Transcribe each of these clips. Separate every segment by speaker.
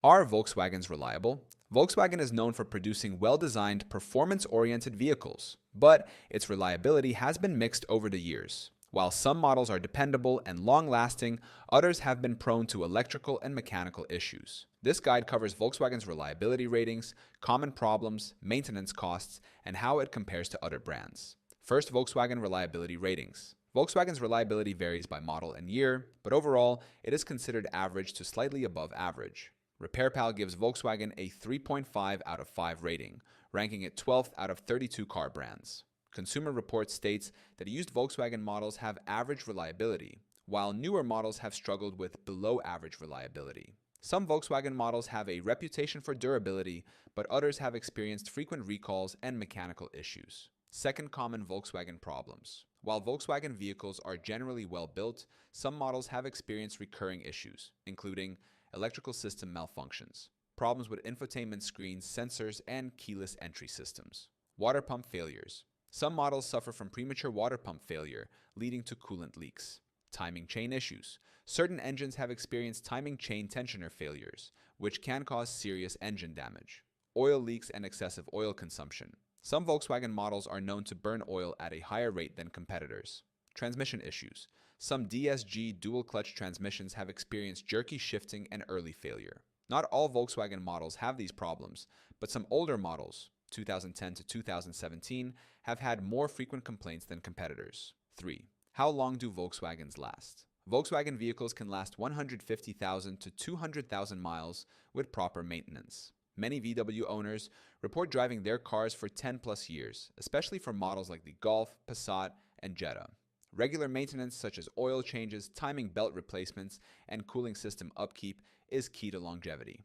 Speaker 1: Are Volkswagens reliable? Volkswagen is known for producing well-designed, performance-oriented vehicles, but its reliability has been mixed over the years. While some models are dependable and long-lasting, others have been prone to electrical and mechanical issues. This guide covers Volkswagen's reliability ratings, common problems, maintenance costs, and how it compares to other brands. First, Volkswagen reliability ratings. Volkswagen's reliability varies by model and year, but overall, it is considered average to slightly above average. RepairPal gives Volkswagen a 3.5 out of 5 rating, ranking it 12th out of 32 car brands. Consumer Reports states that used Volkswagen models have average reliability, while newer models have struggled with below average reliability. Some Volkswagen models have a reputation for durability, but others have experienced frequent recalls and mechanical issues. Second common Volkswagen problems. While Volkswagen vehicles are generally well built, some models have experienced recurring issues, including electrical system malfunctions, problems with infotainment screens, sensors, and keyless entry systems. Water pump failures. Some models suffer from premature water pump failure, leading to coolant leaks. Timing chain issues. Certain engines have experienced timing chain tensioner failures, which can cause serious engine damage. Oil leaks and excessive oil consumption. Some Volkswagen models are known to burn oil at a higher rate than competitors. Transmission issues. Some DSG dual-clutch transmissions have experienced jerky shifting and early failure. Not all Volkswagen models have these problems, but some older models, 2010 to 2017, have had more frequent complaints than competitors. 3. How long do Volkswagens last? Volkswagen vehicles can last 150,000 to 200,000 miles with proper maintenance. Many VW owners report driving their cars for 10 plus years, especially for models like the Golf, Passat, and Jetta. Regular maintenance such as oil changes, timing belt replacements, and cooling system upkeep is key to longevity.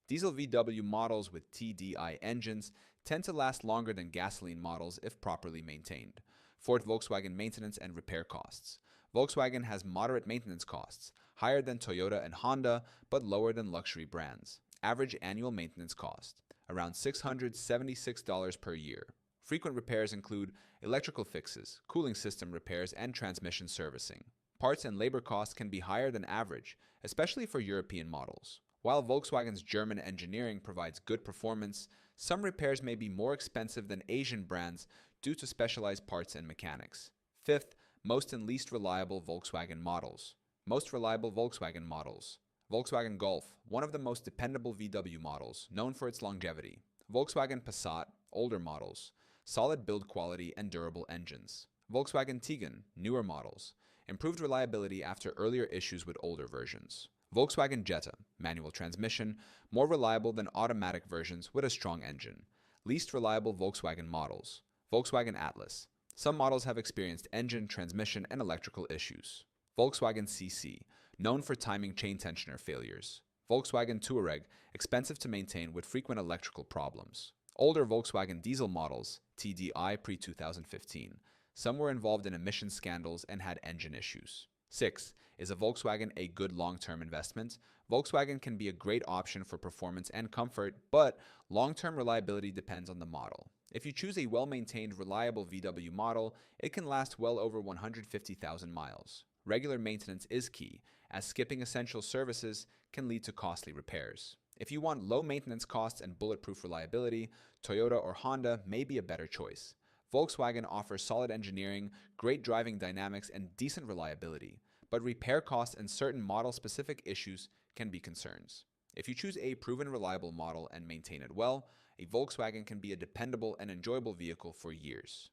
Speaker 1: Diesel VW models with TDI engines tend to last longer than gasoline models if properly maintained. Fourth, Volkswagen maintenance and repair costs. Volkswagen has moderate maintenance costs, higher than Toyota and Honda, but lower than luxury brands. Average annual maintenance cost, around $676 per year. Frequent repairs include electrical fixes, cooling system repairs, and transmission servicing. Parts and labor costs can be higher than average, especially for European models. While Volkswagen's German engineering provides good performance, some repairs may be more expensive than Asian brands due to specialized parts and mechanics. Fifth, most and least reliable Volkswagen models. Most reliable Volkswagen models. Volkswagen Golf, one of the most dependable VW models, known for its longevity. Volkswagen Passat, older models. Solid build quality and durable engines. Volkswagen Tiguan, newer models. Improved reliability after earlier issues with older versions. Volkswagen Jetta, manual transmission, more reliable than automatic versions with a strong engine. Least reliable Volkswagen models. Volkswagen Atlas. Some models have experienced engine, transmission, and electrical issues. Volkswagen CC, known for timing chain tensioner failures. Volkswagen Touareg, expensive to maintain with frequent electrical problems. Older Volkswagen diesel models, TDI pre-2015. Some were involved in emission scandals and had engine issues. 6. Is a Volkswagen a good long-term investment? Volkswagen can be a great option for performance and comfort, but long-term reliability depends on the model. If you choose a well-maintained, reliable VW model, it can last well over 150,000 miles. Regular maintenance is key, as skipping essential services can lead to costly repairs. If you want low maintenance costs and bulletproof reliability, Toyota or Honda may be a better choice. Volkswagen offers solid engineering, great driving dynamics, and decent reliability, but repair costs and certain model-specific issues can be concerns. If you choose a proven reliable model and maintain it well, a Volkswagen can be a dependable and enjoyable vehicle for years.